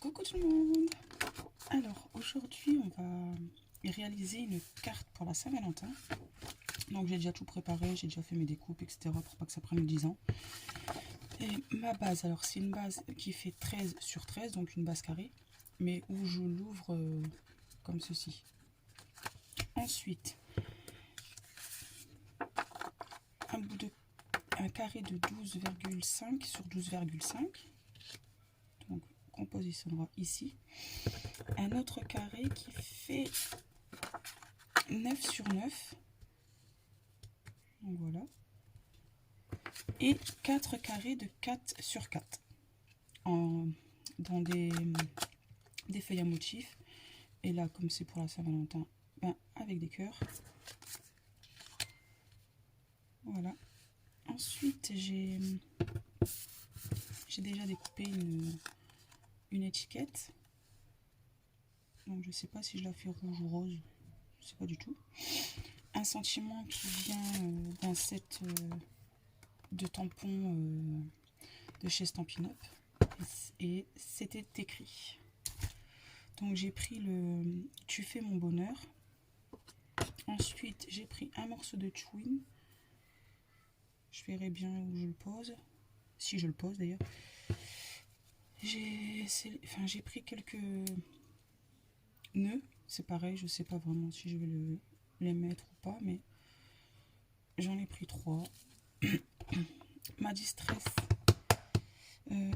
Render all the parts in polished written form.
Coucou tout le monde. Alors aujourd'hui on va réaliser une carte pour la Saint-Valentin. Donc j'ai déjà tout préparé, j'ai déjà fait mes découpes etc pour pas que ça prenne 10 ans. Et ma base, alors c'est une base qui fait 13 sur 13, donc une base carrée, mais où je l'ouvre comme ceci. Ensuite un carré de 12,5 sur 12,5. Donc on positionnera ici. Un autre carré qui fait 9 sur 9. Donc voilà. Et 4 carrés de 4 sur 4. Dans des feuilles à motifs. Et là, comme c'est pour la Saint-Valentin, ben, avec des cœurs. Voilà. Ensuite, j'ai déjà découpé une étiquette. Donc je sais pas si je la fais rouge ou rose. Je sais pas du tout. Un sentiment qui vient d'un set de tampons de chez Stampin' Up. Et c'était écrit. Donc j'ai pris le Tu fais mon bonheur. Ensuite j'ai pris un morceau de chewing. Je verrai bien où je le pose. Si je le pose d'ailleurs. J'ai pris quelques nœuds. C'est pareil, je sais pas vraiment si je vais les mettre ou pas, mais j'en ai pris 3. Ma Distress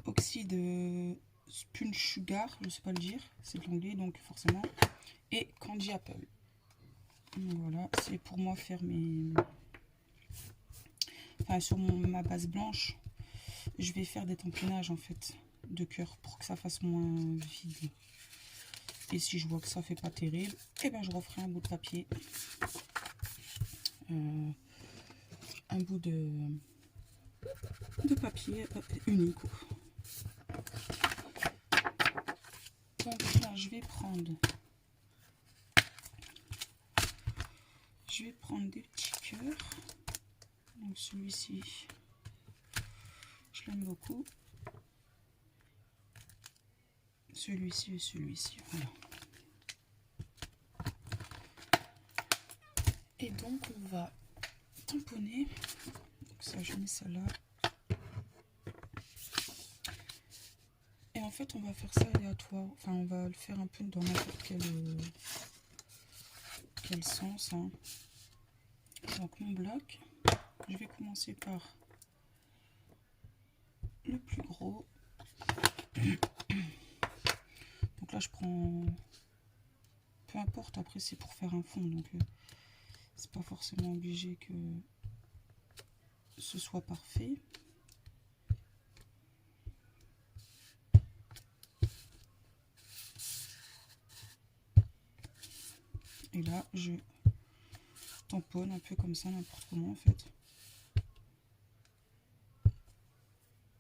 Oxyde Sponge Sugar, je sais pas le dire, c'est de l'anglais donc forcément. Et Candy Apple. Voilà, c'est pour moi faire mes... Enfin, sur ma base blanche, je vais faire des tampinages en fait de cœur pour que ça fasse moins vide. Et si je vois que ça fait pas terrible, et ben je referai un bout de papier, un bout de papier unique. Donc là je vais prendre des petits cœurs. Donc celui-ci, je l'aime beaucoup. Celui-ci et celui-ci, voilà. Et donc on va tamponner. Donc ça, je mets ça là. Et en fait, on va faire ça aléatoire. Enfin, on va le faire un peu dans n'importe quel sens. Hein. Donc mon bloc, je vais commencer par le plus gros. Donc là, je prends... Peu importe, après c'est pour faire un fond. Donc c'est pas forcément obligé que ce soit parfait. Et là, je tamponne un peu comme ça, n'importe comment en fait.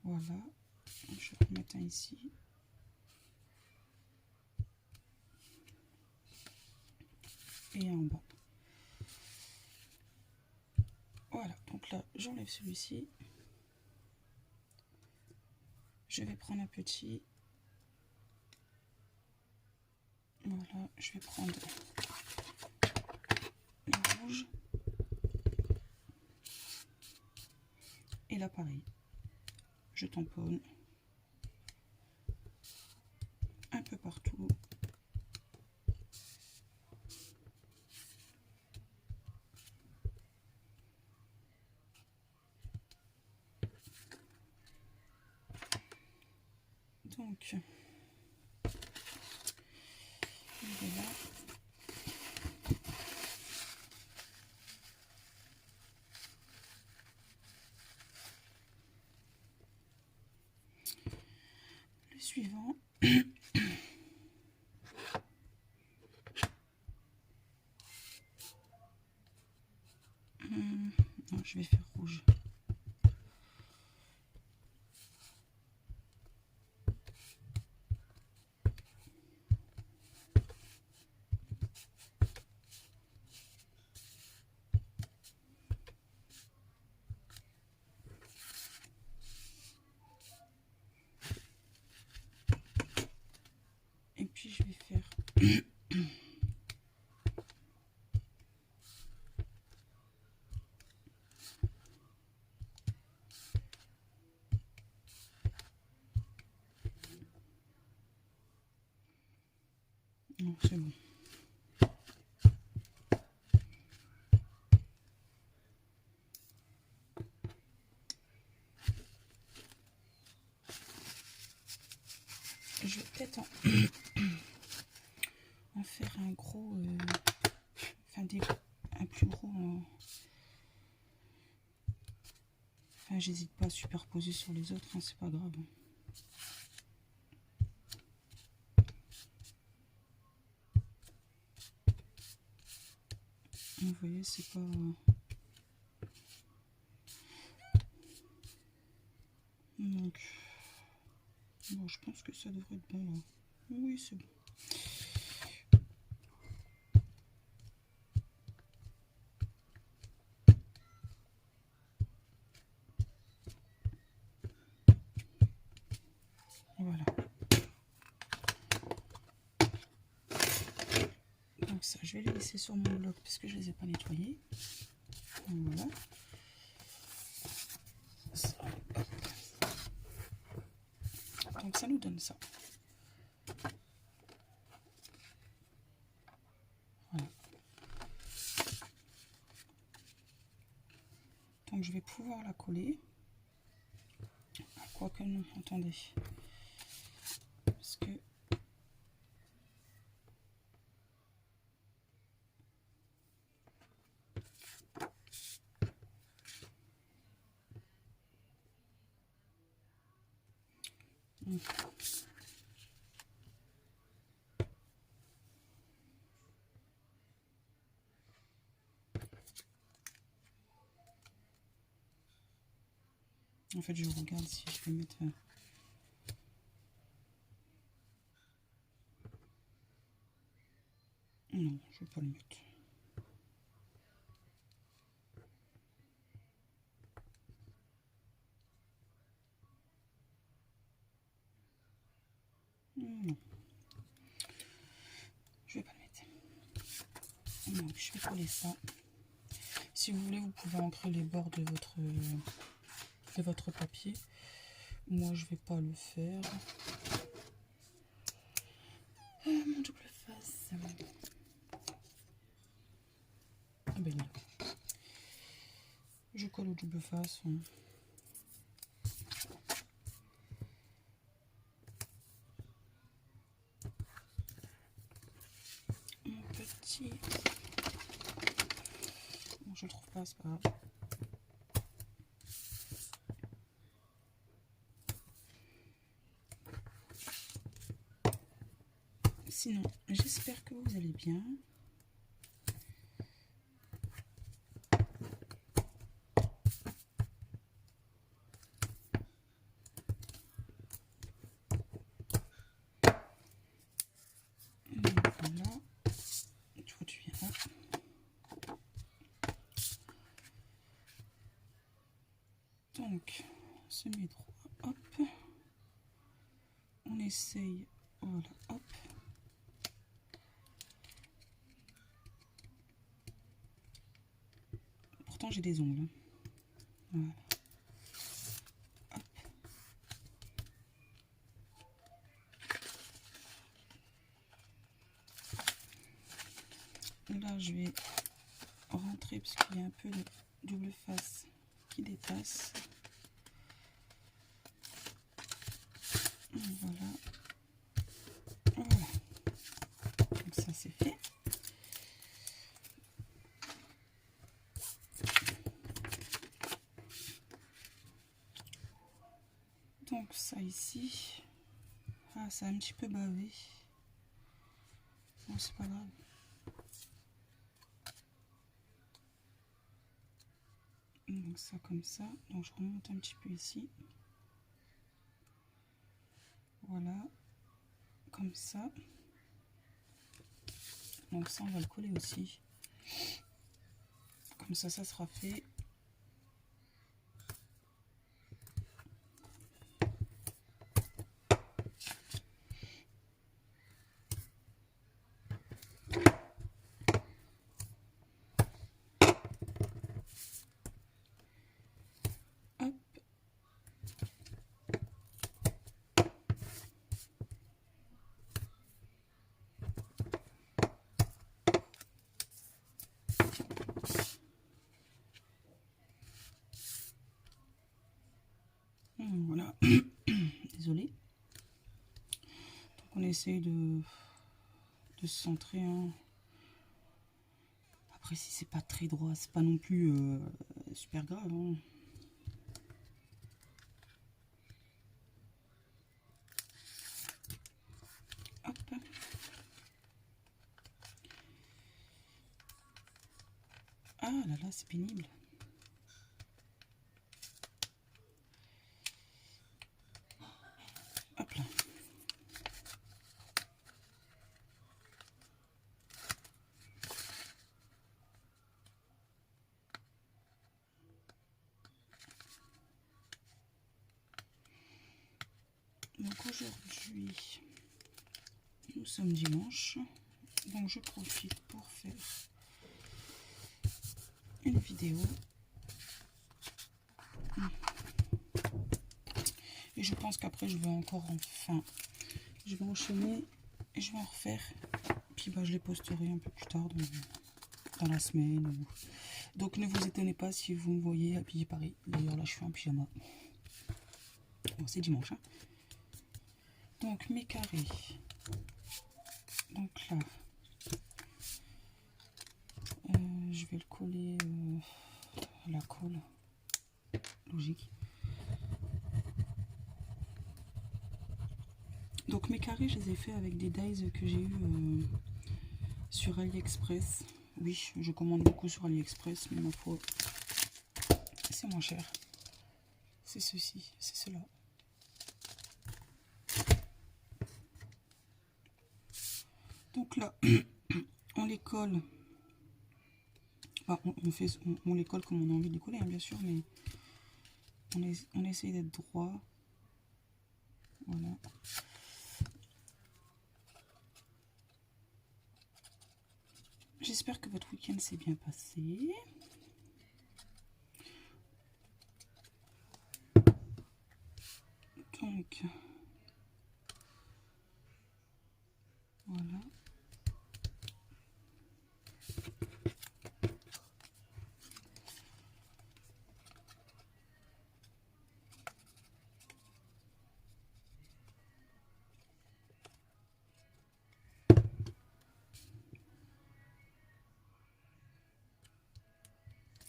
Voilà. Je vais remettre un ici. Et un en bas. Voilà. Donc là, j'enlève celui-ci. Je vais prendre un petit. Voilà. Je vais prendre le rouge. Et là, pareil. Je tamponne un peu partout. Donc, voilà. Le suivant. Non, je vais faire rouge. Non, c'est bon. Je vais peut-être en faire un gros, enfin un plus gros. Enfin, j'hésite pas à superposer sur les autres, hein, c'est pas grave. Vous voyez, c'est pas. Donc, bon, je pense que ça devrait être bon là. Oui, c'est bon. Voilà. Donc ça, je vais les laisser sur mon bloc parce que je les ai pas nettoyés. Donc, voilà. Ça, donc ça nous donne ça. Voilà. Donc je vais pouvoir la coller. Quoique non, attendez. Parce que en fait, je regarde si je vais mettre. Non, je vais pas le mettre. Non, je vais pas le mettre. Donc, je vais coller ça. Si vous voulez, vous pouvez ancrer les bords de votre papier. Moi, je vais pas le faire. Mon double face. Ah ben là. Je colle au double face. Mon petit. Bon, je le trouve pas, c'est pas grave. Sinon, j'espère que vous allez bien. Voilà. Tu viens là. Donc, on se met droit. Hop. On essaye. Voilà. Hop. Pourtant, j'ai des ongles. Voilà. Hop. Là, je vais rentrer parce qu'il y a un peu de double face qui dépasse. Voilà. Voilà. Donc ça, c'est fait. Donc ça ici, ah, ça a un petit peu bavé. Bon, c'est pas grave. Donc ça comme ça. Donc je remonte un petit peu ici. Voilà. Comme ça. Donc ça, on va le coller aussi. Comme ça sera fait. Voilà. Désolée. Donc on essaye de se centrer. Hein. Après, si c'est pas très droit, c'est pas non plus super grave. Hein. Hop. Ah là là, c'est pénible. Hop là. Donc aujourd'hui, nous sommes dimanche. Donc je profite pour faire une vidéo. Et je pense qu'après je vais encore je vais enchaîner et je vais en refaire. Puis bah, je les posterai un peu plus tard dans la semaine. Donc ne vous étonnez pas si vous me voyez habillé pareil. D'ailleurs là je suis en pyjama. Bon, c'est dimanche. Hein. Donc mes carrés. Donc là, je vais le coller à la colle. Logique. Donc mes carrés, je les ai fait avec des dies que j'ai eu sur AliExpress. Oui, je commande beaucoup sur AliExpress, mais ma foi, c'est moins cher. C'est ceci, c'est cela. Donc là, on les colle. Enfin, on les colle comme on a envie de les coller, hein, bien sûr, mais on essaye d'être droit. Voilà. J'espère que votre week-end s'est bien passé. Donc, voilà.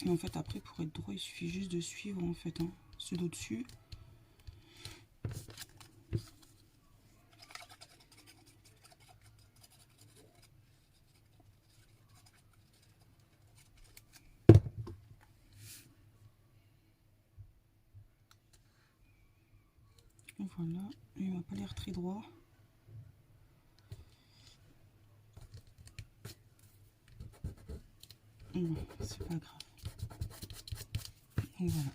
Et en fait, après, pour être droit, il suffit juste de suivre, en fait, hein, ceux d'au-dessus. Voilà, il m'a pas l'air très droit. C'est pas grave. Donc voilà.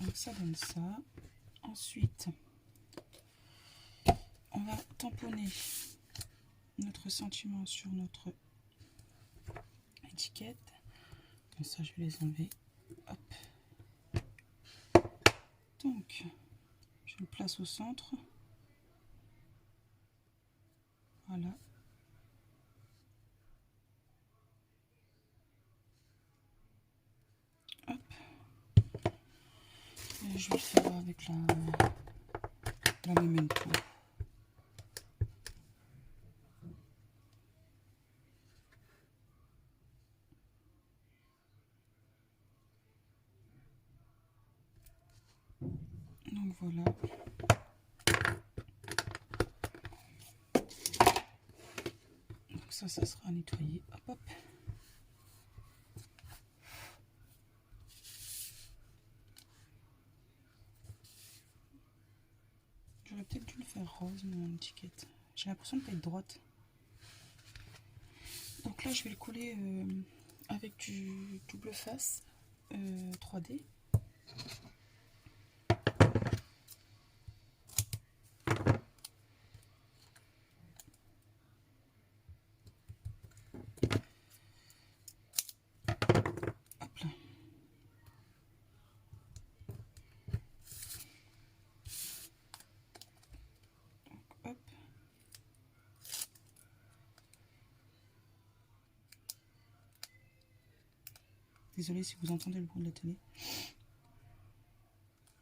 Donc ça donne ça. Ensuite, on va tamponner notre sentiment sur notre étiquette. Comme ça, je vais les enlever. Hop. Donc, je le place au centre. Voilà. Hop. Et je vais le faire avec la Memento. Donc voilà. Donc ça sera nettoyé. Hop, hop. J'aurais peut-être dû le faire rose, mon étiquette. J'ai l'impression de pas être droite. Donc là, je vais le coller avec du double face 3D. Hop là. Donc, hop. Désolée si vous entendez le bruit de la télé.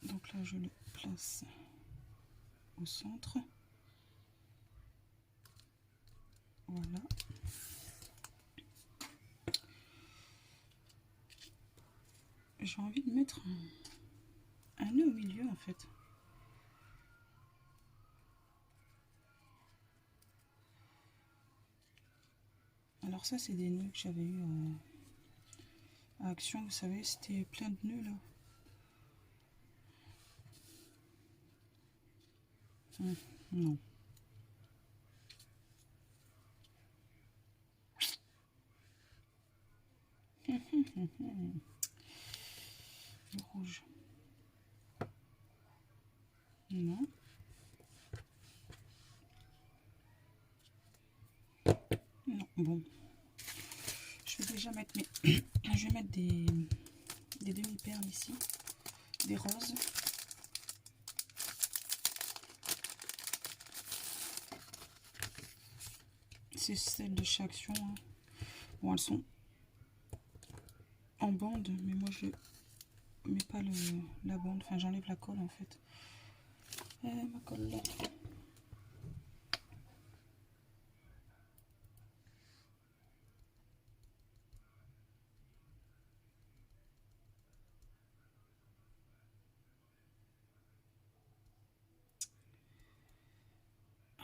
Donc là, Là, je le place au centre. Voilà. J'ai envie de mettre un nœud au milieu en fait. Alors ça, c'est des nœuds que j'avais eu à Action, vous savez, c'était plein de nœuds là. Non. Le rouge. Non. Non, bon. Je vais déjà mettre mes... je vais mettre des demi-perles ici. Des roses. C'est celles de chez Action. Hein. Bon, elles sont en bande, mais moi je mets pas la bande. Enfin, j'enlève la colle en fait. Ma colle là.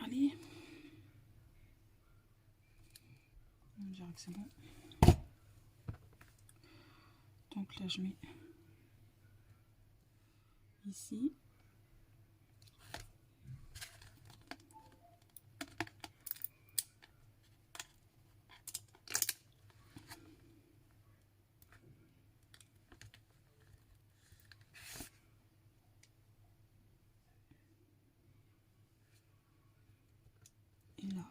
Allez. On dirait que c'est bon. Donc là, je mets ici. Et là.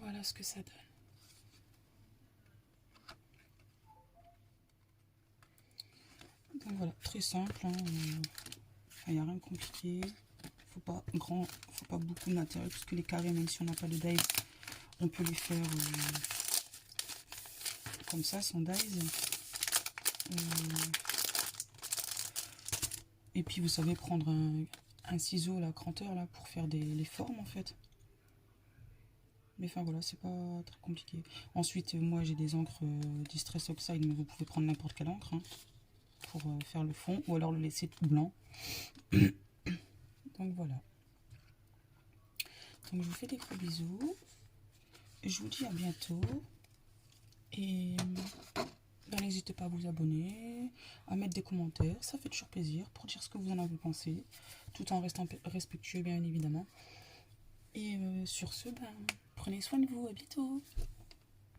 Voilà ce que ça donne. Donc voilà, très simple. Hein. Il n'y a rien de compliqué. Faut pas beaucoup de matériel parce que les carrés, même si on n'a pas de dies, on peut les faire comme ça, sans dies. Et puis vous savez prendre un ciseau, la cranteur là, pour faire les formes en fait. Mais enfin voilà, c'est pas très compliqué. Ensuite, moi j'ai des encres Distress Oxide, mais vous pouvez prendre n'importe quelle encre hein, pour faire le fond, ou alors le laisser tout blanc. Donc voilà. Donc je vous fais des gros bisous. Je vous dis à bientôt. Et ben, n'hésitez pas à vous abonner, à mettre des commentaires. Ça fait toujours plaisir pour dire ce que vous en avez pensé, tout en restant respectueux bien évidemment. Et sur ce, ben, prenez soin de vous. À bientôt.